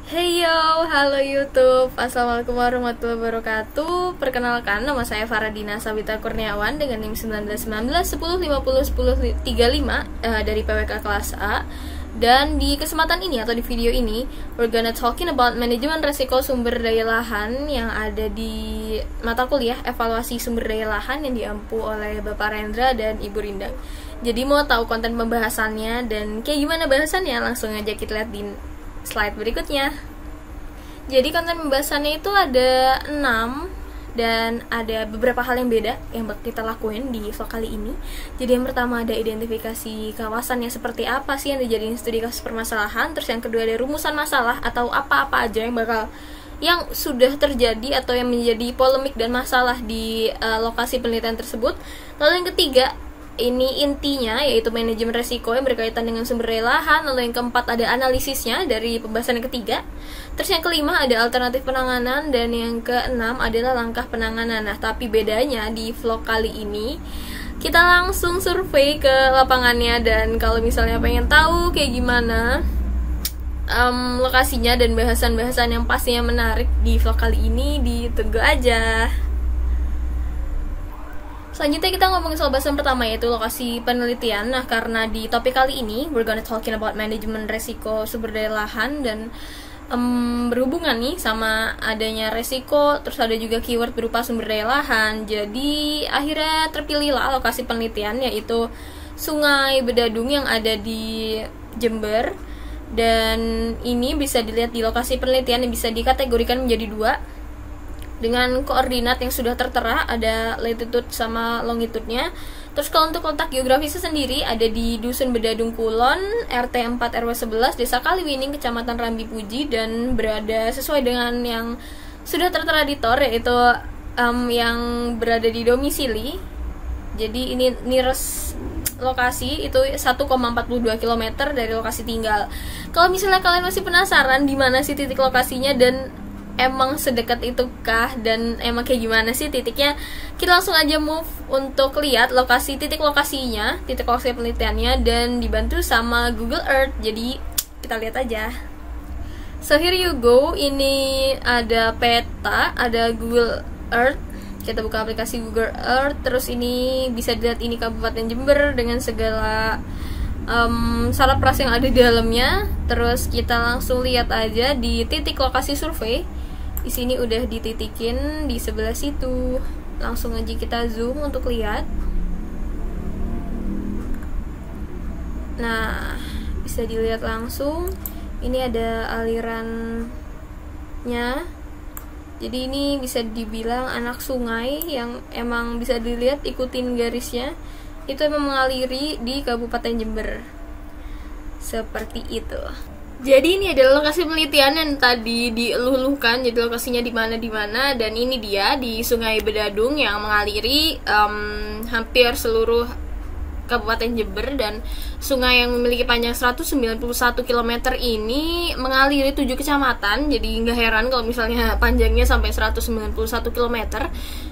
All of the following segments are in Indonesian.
Hey yo, halo YouTube. Assalamualaikum warahmatullahi wabarakatuh. Perkenalkan, nama saya Faradina Sabita Kurniawan dengan NIM 191910501035 dari PWK kelas A. Dan di kesempatan ini atau di video ini, we're gonna talking about manajemen resiko sumber daya lahan yang ada di mata kuliah evaluasi sumber daya lahan yang diampu oleh Bapak Rendra dan Ibu Rindang. Jadi mau tahu konten pembahasannya dan kayak gimana bahasannya, langsung aja kita lihat di slide berikutnya. Jadi konten pembahasannya itu ada 6 dan ada beberapa hal yang beda yang bakal kita lakuin di vlog kali ini. Jadi yang pertama ada identifikasi kawasannya seperti apa sih yang dijadiin studi kasus permasalahan. Terus yang kedua ada rumusan masalah atau apa-apa aja yang sudah terjadi atau yang menjadi polemik dan masalah di lokasi penelitian tersebut. Lalu yang ketiga, ini intinya yaitu manajemen resiko yang berkaitan dengan sumber daya lahan. Lalu yang keempat ada analisisnya dari pembahasan yang ketiga. Terus yang kelima ada alternatif penanganan. Dan yang keenam adalah langkah penanganan. Nah, tapi bedanya di vlog kali ini kita langsung survei ke lapangannya. Dan kalau misalnya pengen tahu kayak gimana lokasinya dan bahasan-bahasan yang pastinya menarik di vlog kali ini, ditunggu aja. Selanjutnya kita ngomongin soal bahasan pertama yaitu lokasi penelitian. Nah, karena di topik kali ini we're gonna talking about manajemen resiko sumber daya lahan dan berhubungan nih sama adanya resiko, terus ada juga keyword berupa sumber daya lahan. Jadi akhirnya terpilihlah lokasi penelitian yaitu Sungai Bedadung yang ada di Jember. Dan ini bisa dilihat di lokasi penelitian yang bisa dikategorikan menjadi dua dengan koordinat yang sudah tertera, ada latitude sama longitude-nya. Terus kalau untuk letak geografisnya sendiri ada di Dusun Bedadung Kulon, RT 4 RW 11, Desa Kaliwining, Kecamatan Rambi Puji, dan berada sesuai dengan yang sudah tertera di TOR, yaitu yang berada di domisili. Jadi ini nearest lokasi itu 1,42 km dari lokasi tinggal. Kalau misalnya kalian masih penasaran di mana sih titik lokasinya dan emang sedekat itukah dan emang kayak gimana sih titiknya, kita langsung aja move untuk lihat titik lokasi penelitiannya dan dibantu sama Google Earth. Jadi kita lihat aja. So here you go, ini ada peta, ada Google Earth. Kita buka aplikasi Google Earth, terus ini bisa dilihat ini Kabupaten Jember dengan segala salah pras yang ada di dalamnya. Terus kita langsung lihat aja di titik lokasi survei. Di sini udah dititikin di sebelah situ. Langsung aja kita zoom untuk lihat. Nah, bisa dilihat langsung. Ini ada alirannya. Jadi ini bisa dibilang anak sungai yang emang bisa dilihat, ikutin garisnya. Itu emang mengaliri di Kabupaten Jember. Seperti itu. Jadi ini adalah lokasi penelitian yang tadi dieluh-eluhkan. Jadi lokasinya di mana, dan ini dia di Sungai Bedadung yang mengaliri hampir seluruh Kabupaten Jember. Dan sungai yang memiliki panjang 191 km ini mengaliri 7 kecamatan. Jadi nggak heran kalau misalnya panjangnya sampai 191 km.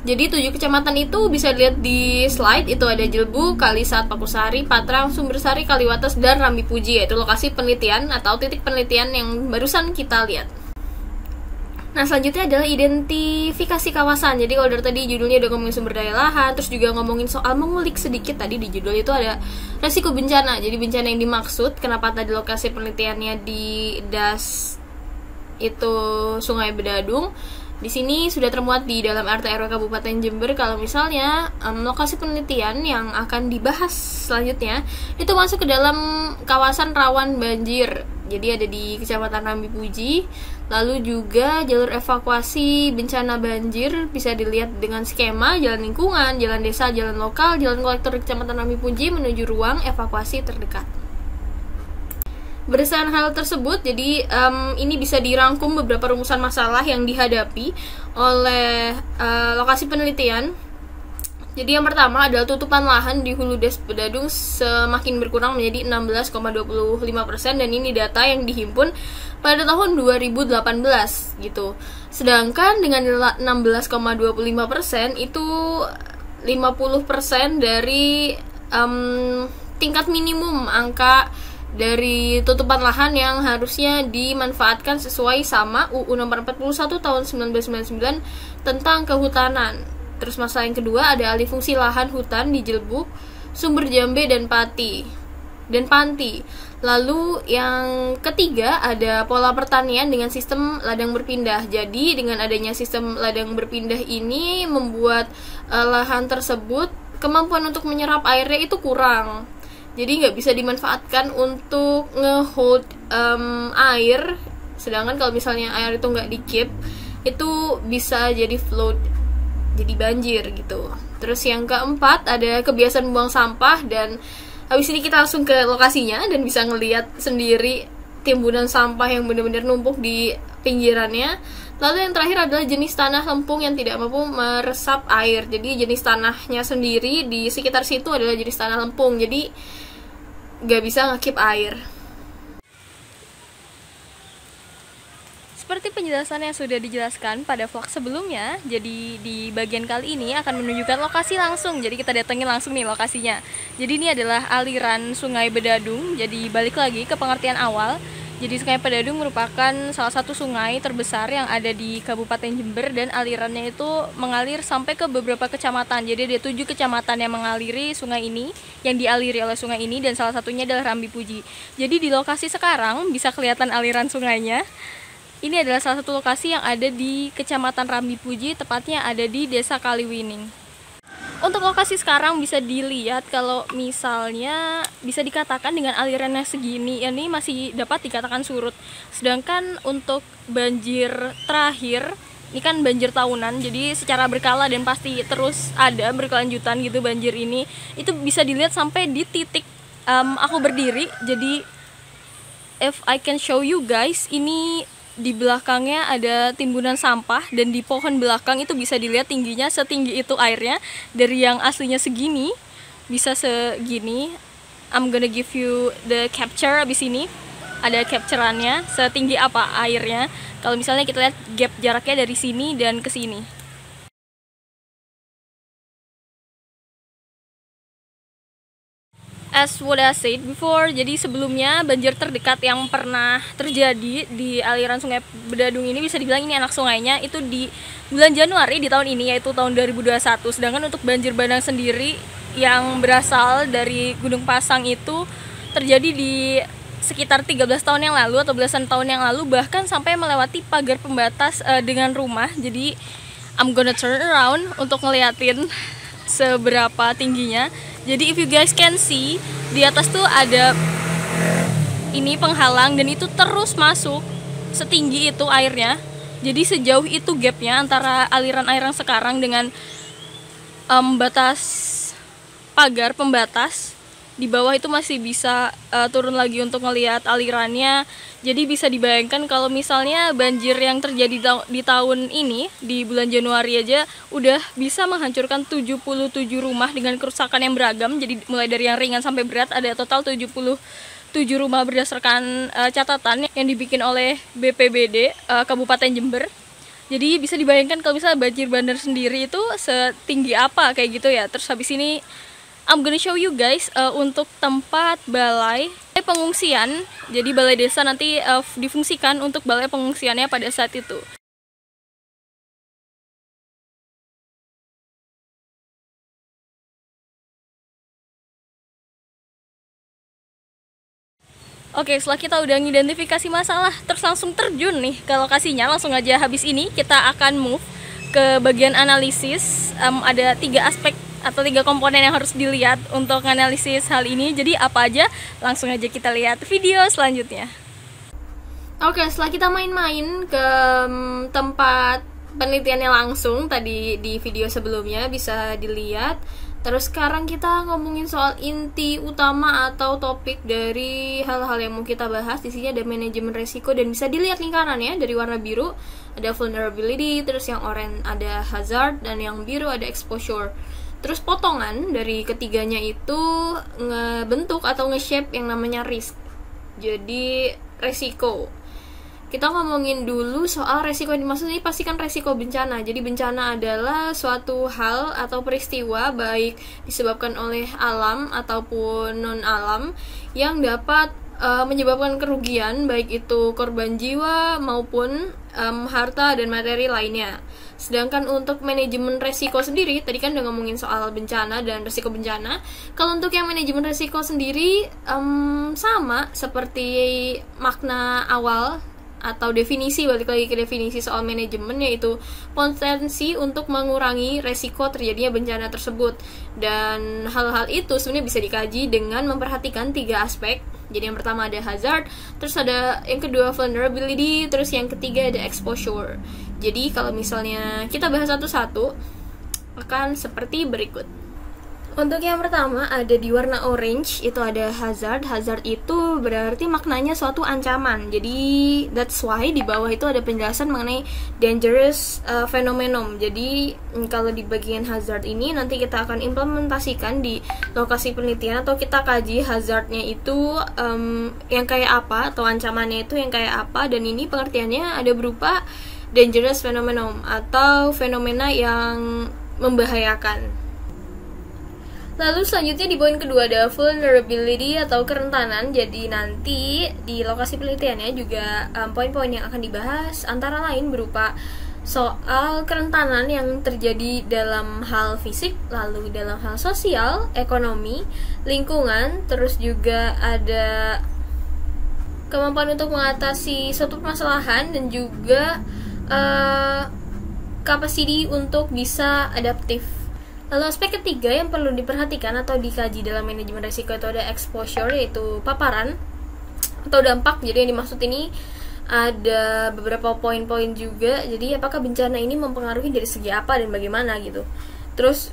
Jadi 7 kecamatan itu bisa dilihat di slide. Itu ada Jelbu, Kalisat, Pakusari, Patrang, Sumbersari, Kaliwates, dan Rambi Puji, yaitu lokasi penelitian atau titik penelitian yang barusan kita lihat. Nah, selanjutnya adalah identifikasi kawasan. Jadi kalau dari tadi judulnya udah ngomongin sumber daya lahan, terus juga ngomongin soal mengulik sedikit tadi di judul itu ada resiko bencana. Jadi bencana yang dimaksud, kenapa tadi lokasi penelitiannya di DAS itu Sungai Bedadung. Di sini sudah termuat di dalam RT RW Kabupaten Jember kalau misalnya lokasi penelitian yang akan dibahas selanjutnya itu masuk ke dalam kawasan rawan banjir. Jadi ada di Kecamatan Rambi Puji. Lalu juga jalur evakuasi bencana banjir bisa dilihat dengan skema jalan lingkungan, jalan desa, jalan lokal, jalan kolektor di Kecamatan Rambi Puji menuju ruang evakuasi terdekat. Berdasarkan hal tersebut, jadi ini bisa dirangkum beberapa rumusan masalah yang dihadapi oleh lokasi penelitian. Jadi yang pertama adalah tutupan lahan di hulu Des Bedadung semakin berkurang menjadi 16,25%, dan ini data yang dihimpun pada tahun 2018 gitu. Sedangkan dengan 16,25% itu 50% dari tingkat minimum angka dari tutupan lahan yang harusnya dimanfaatkan sesuai sama UU Nomor 41 Tahun 1999 tentang kehutanan. Terus masalah yang kedua ada alih fungsi lahan hutan di Jelbuk, Sumber Jambe dan Panti. Lalu yang ketiga ada pola pertanian dengan sistem ladang berpindah. Jadi dengan adanya sistem ladang berpindah ini membuat lahan tersebut kemampuan untuk menyerap airnya itu kurang. Jadi nggak bisa dimanfaatkan untuk nge-hold air. Sedangkan kalau misalnya air itu nggak di-keep, itu bisa jadi flood, jadi banjir gitu. Terus yang keempat ada kebiasaan buang sampah, dan habis ini kita langsung ke lokasinya dan bisa ngelihat sendiri timbunan sampah yang benar-benar numpuk di pinggirannya. Lalu yang terakhir adalah jenis tanah lempung yang tidak mampu meresap air. Jadi jenis tanahnya sendiri di sekitar situ adalah jenis tanah lempung, jadi nggak bisa nge-keep air. Seperti penjelasan yang sudah dijelaskan pada vlog sebelumnya, jadi di bagian kali ini akan menunjukkan lokasi langsung. Jadi kita datengin langsung nih lokasinya. Jadi ini adalah aliran Sungai Bedadung. Jadi balik lagi ke pengertian awal. Jadi Sungai Bedadung merupakan salah satu sungai terbesar yang ada di Kabupaten Jember, dan alirannya itu mengalir sampai ke beberapa kecamatan. Jadi ada 7 kecamatan yang mengaliri sungai ini, yang dialiri oleh sungai ini, dan salah satunya adalah Rambi Puji. Jadi di lokasi sekarang bisa kelihatan aliran sungainya. Ini adalah salah satu lokasi yang ada di Kecamatan Rambi Puji, tepatnya ada di Desa Kaliwining. Untuk lokasi sekarang bisa dilihat kalau misalnya bisa dikatakan dengan alirannya segini ini masih dapat dikatakan surut. Sedangkan untuk banjir terakhir, ini kan banjir tahunan, jadi secara berkala dan pasti terus ada berkelanjutan gitu banjir ini. Itu bisa dilihat sampai di titik aku berdiri. Jadi if I can show you guys, ini di belakangnya ada timbunan sampah, dan di pohon belakang itu bisa dilihat tingginya setinggi itu airnya. Dari yang aslinya segini bisa segini. I'm gonna give you the capture abis ini. Ada capturannya setinggi apa airnya. Kalau misalnya kita lihat gap jaraknya dari sini dan ke sini. As what I said before, jadi sebelumnya banjir terdekat yang pernah terjadi di aliran Sungai Bedadung ini bisa dibilang ini anak sungainya itu di bulan Januari di tahun ini, yaitu tahun 2021. Sedangkan untuk banjir bandang sendiri yang berasal dari Gunung Pasang itu terjadi di sekitar 13 tahun yang lalu atau belasan tahun yang lalu, bahkan sampai melewati pagar pembatas dengan rumah. Jadi I'm gonna turn around untuk ngeliatin seberapa tingginya. Jadi if you guys can see, di atas tuh ada ini penghalang, dan itu terus masuk setinggi itu airnya. Jadi sejauh itu gapnya antara aliran air yang sekarang dengan batas pagar pembatas. Di bawah itu masih bisa turun lagi untuk ngelihat alirannya. Jadi bisa dibayangkan kalau misalnya banjir yang terjadi di tahun ini, di bulan Januari aja udah bisa menghancurkan 77 rumah dengan kerusakan yang beragam. Jadi mulai dari yang ringan sampai berat, ada total 77 rumah berdasarkan catatan yang dibikin oleh BPBD Kabupaten Jember. Jadi bisa dibayangkan kalau misalnya banjir bandang sendiri itu setinggi apa kayak gitu ya. Terus habis ini I'm gonna show you guys untuk tempat balai pengungsian. Jadi balai desa nanti difungsikan untuk balai pengungsiannya pada saat itu. Oke, setelah kita udah ngidentifikasi masalah, terus langsung terjun nih ke lokasinya. Langsung aja habis ini kita akan move ke bagian analisis. Ada 3 aspek atau 3 komponen yang harus dilihat untuk analisis hal ini. Jadi apa aja? Langsung aja kita lihat video selanjutnya. Oke, setelah kita main-main ke tempat penelitiannya langsung tadi di video sebelumnya bisa dilihat. Terus sekarang kita ngomongin soal inti utama atau topik dari hal-hal yang mau kita bahas. Di sini ada manajemen resiko, dan bisa dilihat lingkarannya dari warna biru ada vulnerability, terus yang oranye ada hazard, dan yang biru ada exposure. Terus potongan dari ketiganya itu ngebentuk atau nge-shape yang namanya risk. Jadi resiko. Kita ngomongin dulu soal resiko yang dimaksud ini, pastikan resiko bencana. Jadi bencana adalah suatu hal atau peristiwa baik disebabkan oleh alam ataupun non alam yang dapat menyebabkan kerugian baik itu korban jiwa maupun harta dan materi lainnya. Sedangkan untuk manajemen resiko sendiri, tadi kan udah ngomongin soal bencana dan resiko bencana. Kalau untuk yang manajemen resiko sendiri sama seperti makna awal atau definisi, balik lagi ke definisi soal manajemen, yaitu potensi untuk mengurangi resiko terjadinya bencana tersebut. Dan hal-hal itu sebenarnya bisa dikaji dengan memperhatikan 3 aspek. Jadi yang pertama ada hazard, terus ada yang kedua vulnerability, terus yang ketiga ada exposure. Jadi kalau misalnya kita bahas satu-satu akan seperti berikut. Untuk yang pertama ada di warna orange, itu ada hazard. Hazard itu berarti maknanya suatu ancaman. Jadi that's why di bawah itu ada penjelasan mengenai dangerous phenomenon. Jadi kalau di bagian hazard ini nanti kita akan implementasikan di lokasi penelitian atau kita kaji hazardnya itu yang kayak apa atau ancamannya itu yang kayak apa. Dan ini pengertiannya ada berupa dangerous phenomenon atau fenomena yang membahayakan. Lalu selanjutnya di poin kedua ada vulnerability atau kerentanan. Jadi nanti di lokasi penelitiannya juga poin-poin yang akan dibahas antara lain berupa soal kerentanan yang terjadi dalam hal fisik, lalu dalam hal sosial, ekonomi, lingkungan, terus juga ada kemampuan untuk mengatasi suatu permasalahan dan juga kapasiti untuk bisa adaptif. Lalu aspek ketiga yang perlu diperhatikan atau dikaji dalam manajemen risiko itu ada exposure, yaitu paparan atau dampak. Jadi yang dimaksud ini ada beberapa poin-poin juga. Jadi apakah bencana ini mempengaruhi dari segi apa dan bagaimana gitu. Terus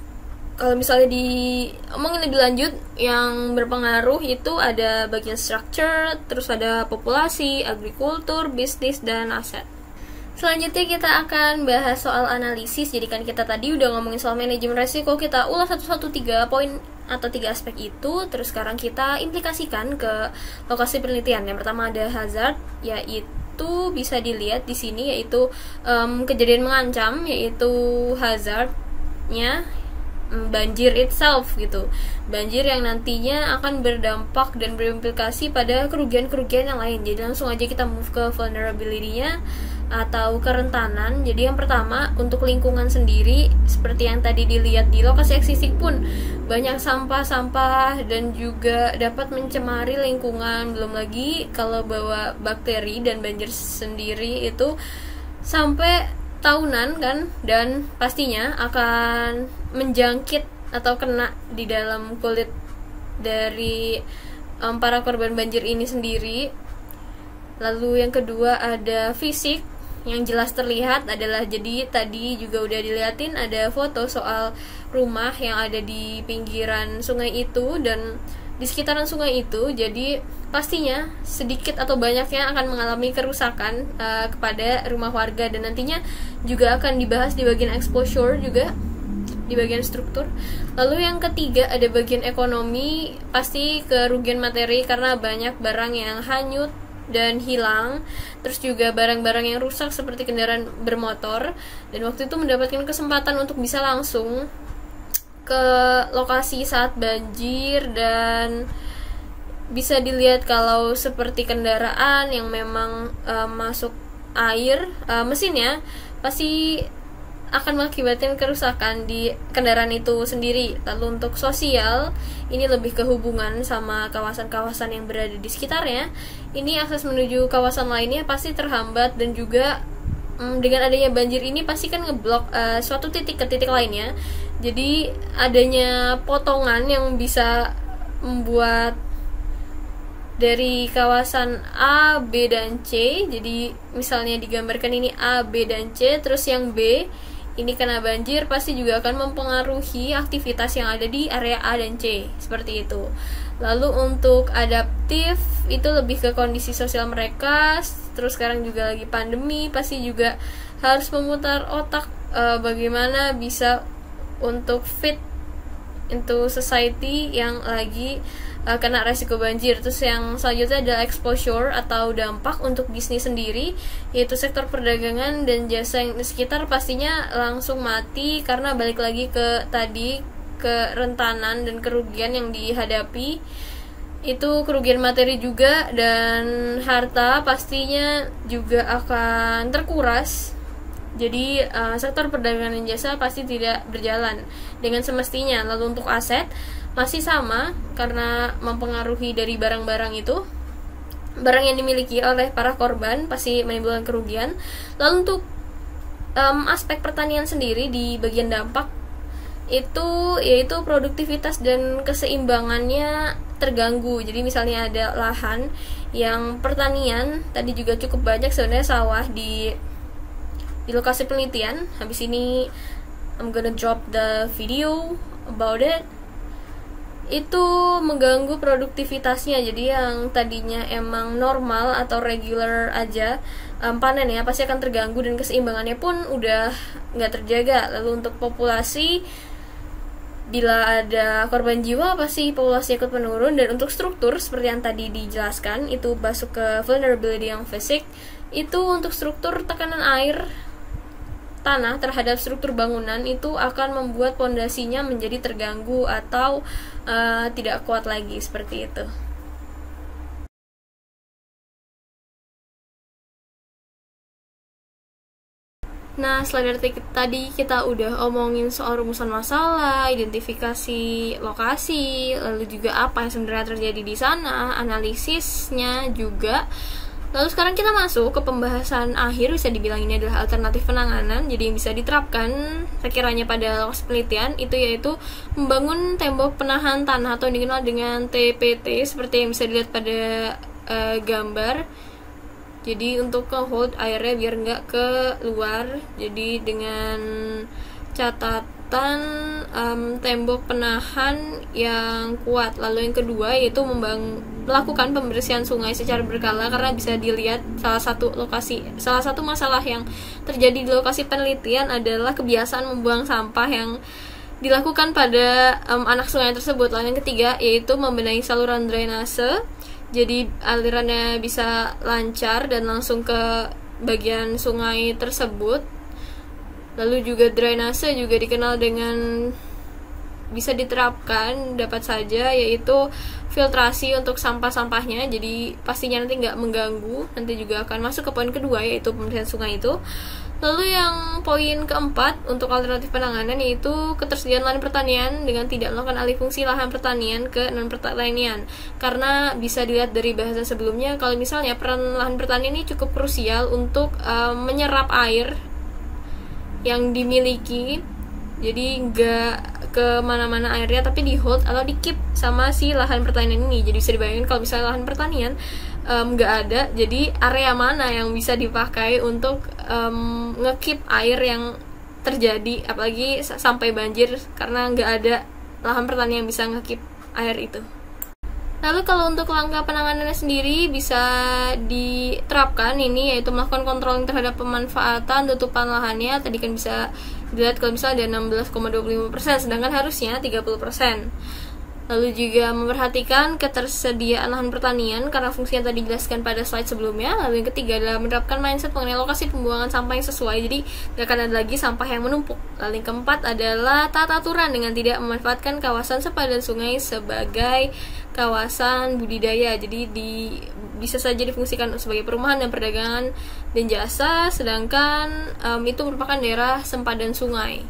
kalau misalnya diomongin lebih lanjut, yang berpengaruh itu ada bagian structure, terus ada populasi, agrikultur, bisnis, dan aset. Selanjutnya kita akan bahas soal analisis. Jadi kan kita tadi udah ngomongin soal manajemen resiko, kita ulas satu-satu 3 poin atau 3 aspek itu. Terus sekarang kita implikasikan ke lokasi penelitian. Yang pertama ada hazard, yaitu bisa dilihat di sini, yaitu kejadian mengancam, yaitu hazardnya banjir itself gitu. Banjir yang nantinya akan berdampak dan berimplikasi pada kerugian-kerugian yang lain. Jadi langsung aja kita move ke vulnerability-nya atau kerentanan. Jadi yang pertama untuk lingkungan sendiri, seperti yang tadi dilihat di lokasi existing pun banyak sampah-sampah dan juga dapat mencemari lingkungan. Belum lagi kalau bawa bakteri dan banjir sendiri itu sampai tahunan kan, dan pastinya akan menjangkit atau kena di dalam kulit dari para korban banjir ini sendiri. Lalu yang kedua ada fisik. Yang jelas terlihat adalah, jadi tadi juga udah dilihatin ada foto soal rumah yang ada di pinggiran sungai itu dan di sekitaran sungai itu. Jadi pastinya sedikit atau banyaknya akan mengalami kerusakan kepada rumah warga, dan nantinya juga akan dibahas di bagian exposure juga, di bagian struktur. Lalu yang ketiga ada bagian ekonomi, pasti kerugian materi karena banyak barang yang hanyut dan hilang, terus juga barang-barang yang rusak seperti kendaraan bermotor. Dan waktu itu mendapatkan kesempatan untuk bisa langsung ke lokasi saat banjir, dan bisa dilihat kalau seperti kendaraan yang memang masuk air, mesinnya pasti akan mengakibatkan kerusakan di kendaraan itu sendiri. Lalu untuk sosial, ini lebih ke hubungan sama kawasan-kawasan yang berada di sekitarnya. Ini akses menuju kawasan lainnya pasti terhambat, dan juga dengan adanya banjir ini pasti kan ngeblok suatu titik ke titik lainnya. Jadi adanya potongan yang bisa membuat dari kawasan A, B, dan C. Jadi misalnya digambarkan ini A, B, dan C, terus yang B ini kena banjir, pasti juga akan mempengaruhi aktivitas yang ada di area A dan C, seperti itu. Lalu untuk adaptif, itu lebih ke kondisi sosial mereka. Terus sekarang juga lagi pandemi, pasti juga harus memutar otak bagaimana bisa untuk fit into society yang lagi kena resiko banjir. Terus yang selanjutnya adalah exposure atau dampak untuk bisnis sendiri, yaitu sektor perdagangan dan jasa yang di sekitar pastinya langsung mati, karena balik lagi ke tadi, kerentanan dan kerugian yang dihadapi. itu kerugian materi juga, dan harta pastinya juga akan terkuras. Jadi sektor perdagangan dan jasa pasti tidak berjalan dengan semestinya. Lalu untuk aset masih sama, karena mempengaruhi dari barang-barang itu, barang yang dimiliki oleh para korban pasti menimbulkan kerugian. Lalu untuk aspek pertanian sendiri di bagian dampak itu yaitu produktivitas dan keseimbangannya terganggu. Jadi misalnya ada lahan yang pertanian tadi juga cukup banyak sebenarnya sawah di lokasi penelitian. Habis ini I'm gonna drop the video about it. Itu mengganggu produktivitasnya. Jadi yang tadinya emang normal atau regular aja panen ya pasti akan terganggu, dan keseimbangannya pun udah nggak terjaga. Lalu untuk populasi, bila ada korban jiwa pasti populasi ikut menurun. Dan untuk struktur seperti yang tadi dijelaskan, itu masuk ke vulnerability yang fisik. Itu untuk struktur tekanan air tanah terhadap struktur bangunan itu akan membuat pondasinya menjadi terganggu atau tidak kuat lagi, seperti itu. Nah, setelah dari tadi kita udah omongin soal rumusan masalah, identifikasi lokasi, lalu juga apa yang sebenarnya terjadi di sana, analisisnya juga. Lalu sekarang kita masuk ke pembahasan akhir, bisa dibilang ini adalah alternatif penanganan. Jadi yang bisa diterapkan sekiranya pada lokasi penelitian itu yaitu membangun tembok penahan tanah atau yang dikenal dengan TPT, seperti yang bisa dilihat pada gambar. Jadi untuk hold airnya biar nggak keluar. Jadi dengan catatan tembok penahan yang kuat. Lalu yang kedua yaitu melakukan pembersihan sungai secara berkala, karena bisa dilihat salah satu masalah yang terjadi di lokasi penelitian adalah kebiasaan membuang sampah yang dilakukan pada anak sungai tersebut. Lalu yang ketiga yaitu membenahi saluran drainase, jadi alirannya bisa lancar dan langsung ke bagian sungai tersebut. Lalu juga drainase juga dikenal dengan bisa diterapkan dapat saja, yaitu filtrasi untuk sampah-sampahnya, jadi pastinya nanti nggak mengganggu. Nanti juga akan masuk ke poin kedua yaitu pembersihan sungai itu. Lalu yang poin keempat untuk alternatif penanganan yaitu ketersediaan lahan pertanian dengan tidak melakukan alih fungsi lahan pertanian ke non pertanian. Karena bisa dilihat dari bahasan sebelumnya kalau misalnya peran lahan pertanian ini cukup krusial untuk menyerap air yang dimiliki. Jadi nggak kemana-mana airnya, tapi di hold atau di keep sama si lahan pertanian ini. Jadi bisa dibayangin kalau misalnya lahan pertanian nggak ada, jadi area mana yang bisa dipakai untuk nge-keep air yang terjadi, apalagi sampai banjir, karena nggak ada lahan pertanian yang bisa nge-keep air itu. Lalu kalau untuk langkah penanganannya sendiri bisa diterapkan ini, yaitu melakukan controlling terhadap pemanfaatan tutupan lahannya. Tadi kan bisa dilihat kalau misalnya ada 16,25%, sedangkan harusnya 30%. Lalu juga memperhatikan ketersediaan lahan pertanian karena fungsi yang tadi dijelaskan pada slide sebelumnya. Lalu yang ketiga adalah menerapkan mindset mengenai lokasi pembuangan sampah yang sesuai, jadi gak akan ada lagi sampah yang menumpuk. Lalu yang keempat adalah tata aturan dengan tidak memanfaatkan kawasan sepadan sungai sebagai kawasan budidaya, jadi bisa saja difungsikan sebagai perumahan dan perdagangan dan jasa, sedangkan itu merupakan daerah sempadan sungai.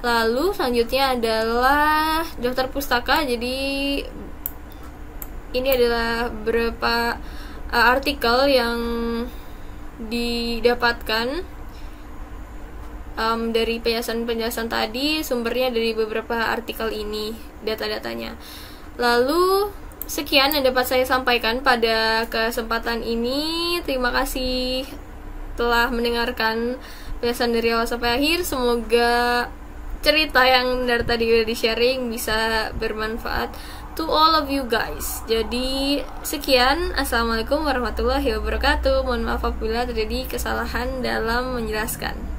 Lalu selanjutnya adalah daftar pustaka. Jadi ini adalah beberapa artikel yang didapatkan dari penjelasan tadi. Sumbernya dari beberapa artikel ini, data-datanya. Lalu sekian yang dapat saya sampaikan pada kesempatan ini. Terima kasih telah mendengarkan penjelasan dari awal sampai akhir. Semoga cerita yang dari tadi udah di-sharing bisa bermanfaat to all of you guys. Jadi sekian, assalamualaikum warahmatullahi wabarakatuh. Mohon maaf apabila terjadi kesalahan dalam menjelaskan.